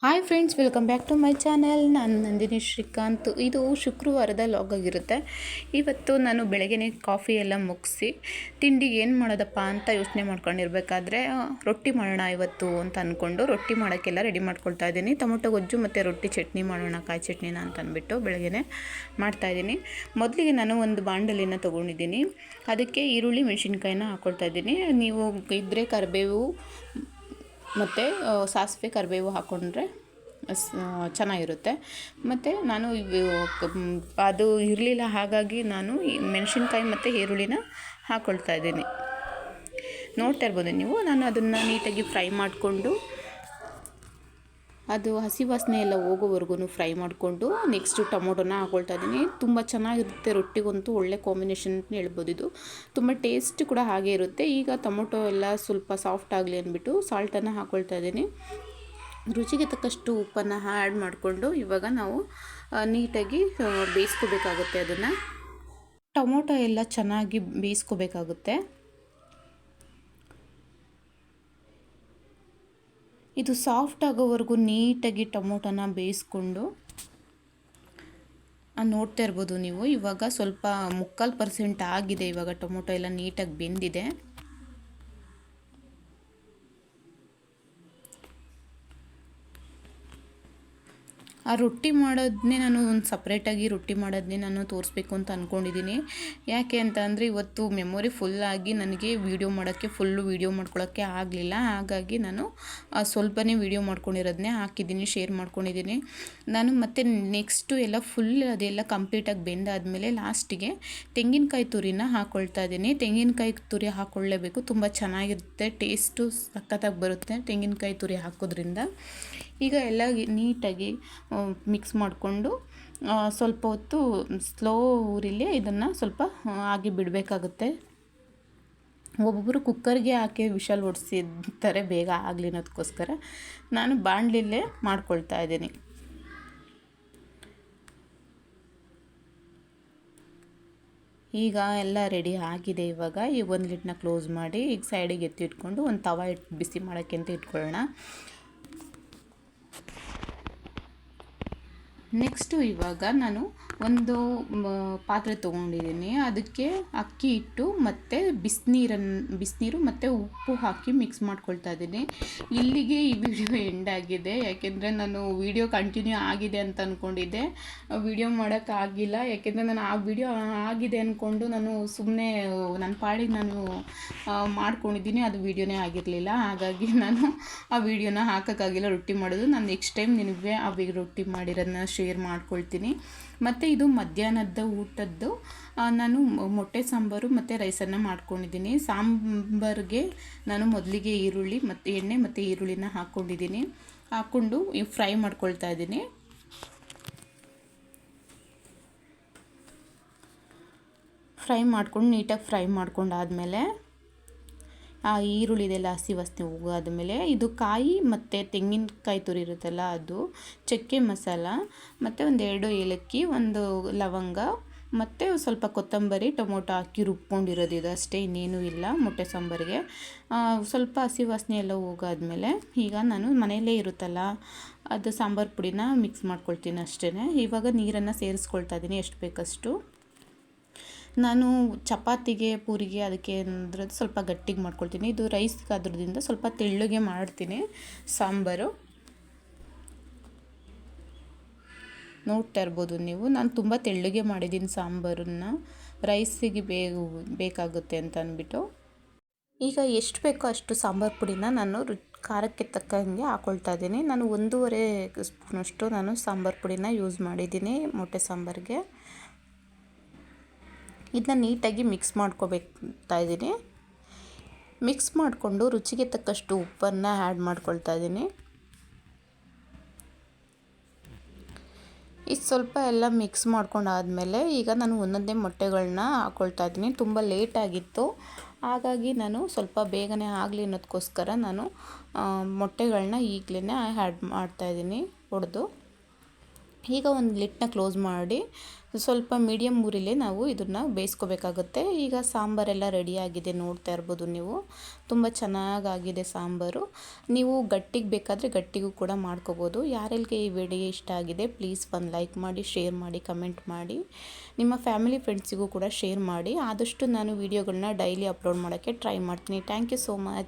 Hi friends, welcome back to my channel. ನಾನು ನಂದಿನಿ ಶ್ರೀಕಾಂತ್. ಇದು ಶುಕ್ರವಾರದ ಲಾಗ್ ಆಗಿರುತ್ತೆ. ಇವತ್ತು ನಾನು ಬೆಳಗ್ಗೆ ಕಾಫಿ ಎಲ್ಲ ಮುಗಿಸಿ ತಿಂಡಿಗೆ ಏನು ಮಾಡೋದಪ್ಪ ಅಂತ ಯೋಚನೆ ಮಾಡ್ಕೊಂಡಿರ್ಬೇಕಾದ್ರೆ ರೊಟ್ಟಿ ಮಾಡೋಣ ಇವತ್ತು ಅಂತ ಅಂದ್ಕೊಂಡು ರೊಟ್ಟಿ ಮಾಡೋಕ್ಕೆಲ್ಲ ರೆಡಿ ಮಾಡ್ಕೊಳ್ತಾ ಇದ್ದೀನಿ. ಟೊಮೊಟೊ ಗೊಜ್ಜು ಮತ್ತು ರೊಟ್ಟಿ ಚಟ್ನಿ ಮಾಡೋಣ, ಕಾಯಿ ಚಟ್ನಿನ ಅಂತ ಅಂದ್ಬಿಟ್ಟು ಬೆಳಗ್ಗೆ ಮಾಡ್ತಾಯಿದ್ದೀನಿ. ಮೊದಲಿಗೆ ನಾನು ಒಂದು ಬಾಣಲೆನ ತೊಗೊಂಡಿದ್ದೀನಿ. ಅದಕ್ಕೆ ಈರುಳ್ಳಿ ಮೆಣಸಿನ್ಕಾಯಿನ ಹಾಕ್ಕೊಳ್ತಾ ಇದ್ದೀನಿ. ನೀವು ಇದ್ದರೆ ಕರಿಬೇವು ಮತ್ತು ಸಾಸಿವೆ ಕರಿಬೇವು ಹಾಕ್ಕೊಂಡ್ರೆ ಚೆನ್ನಾಗಿರುತ್ತೆ. ಮತ್ತು ನಾನು ಅದು ಇರಲಿಲ್ಲ, ಹಾಗಾಗಿ ನಾನು ಮೆಣಸಿನ್ಕಾಯಿ ಮತ್ತು ಈರುಳ್ಳಿನ ಹಾಕ್ಕೊಳ್ತಾ ಇದ್ದೀನಿ. ನೋಡ್ತಾ ಇರ್ಬೋದು ನೀವು. ನಾನು ಅದನ್ನು ನೀಟಾಗಿ ಫ್ರೈ ಮಾಡಿಕೊಂಡು ಅದು ಹಸಿ ವಾಸನೆ ಎಲ್ಲ ಹೋಗೋವರೆಗೂ ಫ್ರೈ ಮಾಡಿಕೊಂಡು ನೆಕ್ಸ್ಟು ಟೊಮೊಟೊನ ಹಾಕ್ಕೊಳ್ತಾ ಇದ್ದೀನಿ. ತುಂಬ ಚೆನ್ನಾಗಿರುತ್ತೆ, ರೊಟ್ಟಿಗಂತೂ ಒಳ್ಳೆ ಕಾಂಬಿನೇಷನ್ ಅಂತ ಹೇಳ್ಬೋದು. ಇದು ತುಂಬ ಟೇಸ್ಟ್ ಕೂಡ ಹಾಗೆ ಇರುತ್ತೆ. ಈಗ ಟೊಮೊಟೊ ಎಲ್ಲ ಸ್ವಲ್ಪ ಸಾಫ್ಟ್ ಆಗಲಿ ಅಂದ್ಬಿಟ್ಟು ಸಾಲ್ಟನ್ನು ಹಾಕ್ಕೊಳ್ತಾ ಇದ್ದೀನಿ. ರುಚಿಗೆ ತಕ್ಕಷ್ಟು ಉಪ್ಪನ್ನು ಆ್ಯಡ್ ಮಾಡಿಕೊಂಡು ಇವಾಗ ನಾವು ನೀಟಾಗಿ ಬೇಯಿಸ್ಕೋಬೇಕಾಗುತ್ತೆ. ಅದನ್ನು ಟೊಮೊಟೊ ಎಲ್ಲ ಚೆನ್ನಾಗಿ ಬೇಯಿಸ್ಕೋಬೇಕಾಗುತ್ತೆ. ಇದು ಸಾಫ್ಟ್ ಆಗೋವರೆಗೂ ನೀಟಾಗಿ ಟೊಮೊಟೊನ ಬೇಯಿಸ್ಕೊಂಡು ನೋಡ್ತಾ ಇರ್ಬೋದು ನೀವು. ಇವಾಗ ಸ್ವಲ್ಪ 3/4% ಆಗಿದೆ. ಇವಾಗ ಟೊಮೊಟೊ ಎಲ್ಲ ನೀಟಾಗಿ ಬೆಂದಿದೆ. ಆ ರೊಟ್ಟಿ ಮಾಡೋದನ್ನೇ ನಾನು ಒಂದು ಸಪ್ರೇಟಾಗಿ ರೊಟ್ಟಿ ಮಾಡೋದನ್ನೇ ನಾನು ತೋರಿಸ್ಬೇಕು ಅಂತ ಅಂದ್ಕೊಂಡಿದ್ದೀನಿ. ಯಾಕೆ ಅಂತ ಅಂದರೆ ಇವತ್ತು ಮೆಮೊರಿ ಫುಲ್ಲಾಗಿ ನನಗೆ ಫುಲ್ಲು ವೀಡಿಯೋ ಮಾಡ್ಕೊಳ್ಳೋಕ್ಕೆ ಆಗಲಿಲ್ಲ. ಹಾಗಾಗಿ ನಾನು ಸ್ವಲ್ಪನೇ ವೀಡಿಯೋ ಮಾಡ್ಕೊಂಡಿರೋದನ್ನೇ ಹಾಕಿದ್ದೀನಿ, ಶೇರ್ ಮಾಡ್ಕೊಂಡಿದ್ದೀನಿ ನಾನು. ಮತ್ತು ನೆಕ್ಸ್ಟು ಎಲ್ಲ ಫುಲ್ ಅದೆಲ್ಲ ಕಂಪ್ಲೀಟಾಗಿ ಬೆಂದಾದಮೇಲೆ ಲಾಸ್ಟಿಗೆ ತೆಂಗಿನಕಾಯಿ ತುರಿನ ಹಾಕ್ಕೊಳ್ತಾ ಇದ್ದೀನಿ. ತೆಂಗಿನಕಾಯಿ ತುರಿ ಹಾಕ್ಕೊಳ್ಳೇಬೇಕು, ತುಂಬ ಚೆನ್ನಾಗಿರುತ್ತೆ, ಟೇಸ್ಟು ಸಖತ್ತಾಗಿ ಬರುತ್ತೆ ತೆಂಗಿನಕಾಯಿ ತುರಿ ಹಾಕೋದ್ರಿಂದ. ಈಗ ಎಲ್ಲ ನೀಟಾಗಿ ಮಿಕ್ಸ್ ಮಾಡಿಕೊಂಡು ಸ್ವಲ್ಪ ಹೊತ್ತು ಸ್ಲೋ ಊರಿಲಿ ಇದನ್ನು ಸ್ವಲ್ಪ ಆಗಿ ಬಿಡಬೇಕಾಗುತ್ತೆ. ಒಬ್ಬೊಬ್ಬರು ಕುಕ್ಕರ್ಗೆ ಹಾಕಿ ವಿಷಲ್ ಹೊಡ್ಸಿರ್ತಾರೆ ಬೇಗ ಆಗಲಿ ಅನ್ನೋದಕ್ಕೋಸ್ಕರ. ನಾನು ಬಾಣಲಿಲೇ ಮಾಡ್ಕೊಳ್ತಾ ಇದ್ದೀನಿ. ಈಗ ಎಲ್ಲ ರೆಡಿ ಆಗಿದೆ. ಇವಾಗ ಈ ಒಂದು ಲಿಡ್ನ ಕ್ಲೋಸ್ ಮಾಡಿ ಈಗ ಸೈಡಿಗೆ ಎತ್ತಿಟ್ಕೊಂಡು ಒಂದು ತವ ಬಿಸಿ ಮಾಡೋಕ್ಕೆ ಅಂತ ಇಟ್ಕೊಳ್ಳೋಣ. ನೆಕ್ಸ್ಟು ಇವಾಗ ನಾನು ಒಂದು ಪಾತ್ರೆ ತೊಗೊಂಡಿದ್ದೀನಿ. ಅದಕ್ಕೆ ಅಕ್ಕಿ ಹಿಟ್ಟು ಮತ್ತು ಬಿಸಿನೀರು ಮತ್ತು ಉಪ್ಪು ಹಾಕಿ ಮಿಕ್ಸ್ ಮಾಡ್ಕೊಳ್ತಾ ಇದ್ದೀನಿ. ಇಲ್ಲಿಗೆ ಈ ವಿಡಿಯೋ ಎಂಡ್ ಆಗಿದೆ. ಯಾಕೆಂದರೆ ನಾನು ವಿಡಿಯೋ ಕಂಟಿನ್ಯೂ ಆಗಿದೆ ಅಂತ ಅಂದ್ಕೊಂಡಿದ್ದೆ, ವಿಡಿಯೋ ಮಾಡೋಕ್ಕಾಗಿಲ್ಲ. ಯಾಕೆಂದರೆ ನಾನು ಆ ವಿಡಿಯೋ ಆಗಿದೆ ಅಂದ್ಕೊಂಡು ನಾನು ಸುಮ್ಮನೆ ನನ್ನ ಪಾಡಿಗೆ ನಾನು ಮಾಡ್ಕೊಂಡಿದ್ದೀನಿ, ಅದು ವಿಡಿಯೋನೇ ಆಗಿರಲಿಲ್ಲ. ಹಾಗಾಗಿ ನಾನು ಆ ವಿಡಿಯೋನ ಹಾಕೋಕ್ಕಾಗಿಲ್ಲ ರೊಟ್ಟಿ ಮಾಡೋದು. ನಾನು ನೆಕ್ಸ್ಟ್ ಟೈಮ್ ನಿನಗೆ ಆ ರೊಟ್ಟಿ ಮಾಡಿರೋದನ್ನ ಶೇರ್ ಮಾಡ್ಕೊಳ್ತೀನಿ. ಮತ್ತು ಇದು ಮಧ್ಯಾಹ್ನದ ಊಟದ್ದು. ನಾನು ಮೊಟ್ಟೆ ಸಾಂಬಾರು ಮತ್ತು ರೈಸನ್ನು ಮಾಡ್ಕೊಂಡಿದ್ದೀನಿ. ಸಾಂಬಾರಿಗೆ ನಾನು ಮೊದಲಿಗೆ ಈರುಳ್ಳಿ ಮತ್ತು ಎಣ್ಣೆ ಮತ್ತು ಈರುಳ್ಳಿನ ಹಾಕ್ಕೊಂಡು ಫ್ರೈ ಮಾಡ್ಕೊಳ್ತಾ ಇದ್ದೀನಿ. ನೀಟಾಗಿ ಫ್ರೈ ಮಾಡ್ಕೊಂಡಾದಮೇಲೆ ಆ ಈರುಳ್ಳಿದೆಲ್ಲ ಹಸಿ ವಾಸನೆ ಹೋಗಾದ್ಮೇಲೆ ಇದು ಕಾಯಿ ಮತ್ತು ತೆಂಗಿನಕಾಯಿ ತುರಿ ಇರುತ್ತಲ್ಲ, ಅದು ಚಕ್ಕೆ ಮಸಾಲ ಮತ್ತು 1-2 ಏಲಕ್ಕಿ, 1 ಲವಂಗ ಮತ್ತು ಸ್ವಲ್ಪ ಕೊತ್ತಂಬರಿ, ಟೊಮೊಟೊ ಹಾಕಿ ರುಬ್ಕೊಂಡಿರೋದು ಇದು ಅಷ್ಟೇ, ಇನ್ನೇನು ಇಲ್ಲ. ಮೊಟ್ಟೆ ಸಾಂಬಾರಿಗೆ ಸ್ವಲ್ಪ ಹಸಿ ವಾಸನೆ ಎಲ್ಲ ಹೋಗಾದ್ಮೇಲೆ ಈಗ ನಾನು ಮನೆಯಲ್ಲೇ ಇರುತ್ತಲ್ಲ ಅದು ಸಾಂಬಾರು ಪುಡಿನ ಮಿಕ್ಸ್ ಮಾಡ್ಕೊಳ್ತೀನಿ ಅಷ್ಟೇ. ಇವಾಗ ನೀರನ್ನು ಸೇರಿಸ್ಕೊಳ್ತಾ ಇದ್ದೀನಿ ಎಷ್ಟು ಬೇಕಷ್ಟು. ನಾನು ಚಪಾತಿಗೆ ಪೂರಿಗೆ ಅದಕ್ಕೆ ಅಂದ್ರೆ ಸ್ವಲ್ಪ ಗಟ್ಟಿಗೆ ಮಾಡ್ಕೊಳ್ತೀನಿ. ಇದು ರೈಸ್ಗೆ ಅದ್ರದಿಂದ ಸ್ವಲ್ಪ ತೆಳ್ಳಗೆ ಮಾಡ್ತೀನಿ ಸಾಂಬಾರು. ನೋಡ್ತಾ ಇರ್ಬೋದು ನೀವು, ನಾನು ತುಂಬ ತೆಳ್ಳಗೆ ಮಾಡಿದ್ದೀನಿ ಸಾಂಬಾರನ್ನು, ರೈಸಿಗೆ ಬೇಕಾಗುತ್ತೆ ಅಂತ ಅಂದ್ಬಿಟ್ಟು. ಈಗ ಎಷ್ಟು ಬೇಕೋ ಅಷ್ಟು ಸಾಂಬಾರು ಪುಡಿನ ನಾನು ಖಾರಕ್ಕೆ ತಕ್ಕಂಗೆ ಹಾಕ್ಕೊಳ್ತಾ ಇದ್ದೀನಿ. ನಾನು 1.5 ಸ್ಪೂನಷ್ಟು ನಾನು ಸಾಂಬಾರು ಪುಡಿನ ಯೂಸ್ ಮಾಡಿದ್ದೀನಿ ಮೊಟ್ಟೆ ಸಾಂಬಾರಿಗೆ. ಇದನ್ನ ನೀಟಾಗಿ ಮಿಕ್ಸ್ ಮಾಡ್ಕೊಳ್ತಾ ಇದ್ದೀನಿ. ಮಿಕ್ಸ್ ಮಾಡಿಕೊಂಡು ರುಚಿಗೆ ತಕ್ಕಷ್ಟು ಉಪ್ಪನ್ನು ಆ್ಯಡ್ ಮಾಡ್ಕೊಳ್ತಾ ಇದ್ದೀನಿ. ಇದು ಸ್ವಲ್ಪ ಎಲ್ಲ ಮಿಕ್ಸ್ ಮಾಡ್ಕೊಂಡಾದಮೇಲೆ ಈಗ ನಾನು ಒಂದೊಂದೇ ಮೊಟ್ಟೆಗಳನ್ನ ಹಾಕ್ಕೊಳ್ತಾ ಇದ್ದೀನಿ. ತುಂಬ ಲೇಟಾಗಿತ್ತು, ಹಾಗಾಗಿ ನಾನು ಸ್ವಲ್ಪ ಬೇಗನೆ ಆಗಲಿ ಅನ್ನೋದಕ್ಕೋಸ್ಕರ ನಾನು ಮೊಟ್ಟೆಗಳನ್ನ ಈಗಲೇ ಆ್ಯಡ್ ಮಾಡ್ತಾಯಿದ್ದೀನಿ ಒಡೆದು. ಈಗ ಒಂದು ಲಿಡ್ನ ಕ್ಲೋಸ್ ಮಾಡಿ ಸ್ವಲ್ಪ ಮೀಡಿಯಮ್ ಊರಿಲೇ ನಾವು ಇದನ್ನು ಬೇಯಿಸ್ಕೋಬೇಕಾಗುತ್ತೆ. ಈಗ ಸಾಂಬಾರೆಲ್ಲ ರೆಡಿಯಾಗಿದೆ, ನೋಡ್ತಾ ಇರ್ಬೋದು ನೀವು. ತುಂಬ ಚೆನ್ನಾಗಾಗಿದೆ ಸಾಂಬಾರು. ನೀವು ಗಟ್ಟಿಗೆ ಬೇಕಾದರೆ ಗಟ್ಟಿಗೂ ಕೂಡ ಮಾಡ್ಕೋಬೋದು. ಯಾರೆಲ್ಲಿಗೆ ಈ ವಿಡಿಯೋ ಇಷ್ಟ ಆಗಿದೆ ಪ್ಲೀಸ್ ಒಂದು ಲೈಕ್ ಮಾಡಿ, ಶೇರ್ ಮಾಡಿ, ಕಮೆಂಟ್ ಮಾಡಿ. ನಿಮ್ಮ ಫ್ಯಾಮಿಲಿ ಫ್ರೆಂಡ್ಸಿಗೂ ಕೂಡ ಶೇರ್ ಮಾಡಿ. ಆದಷ್ಟು ನಾನು ವೀಡಿಯೋಗಳನ್ನ ಡೈಲಿ ಅಪ್ಲೋಡ್ ಮಾಡೋಕ್ಕೆ ಟ್ರೈ ಮಾಡ್ತೀನಿ. Thank you so much.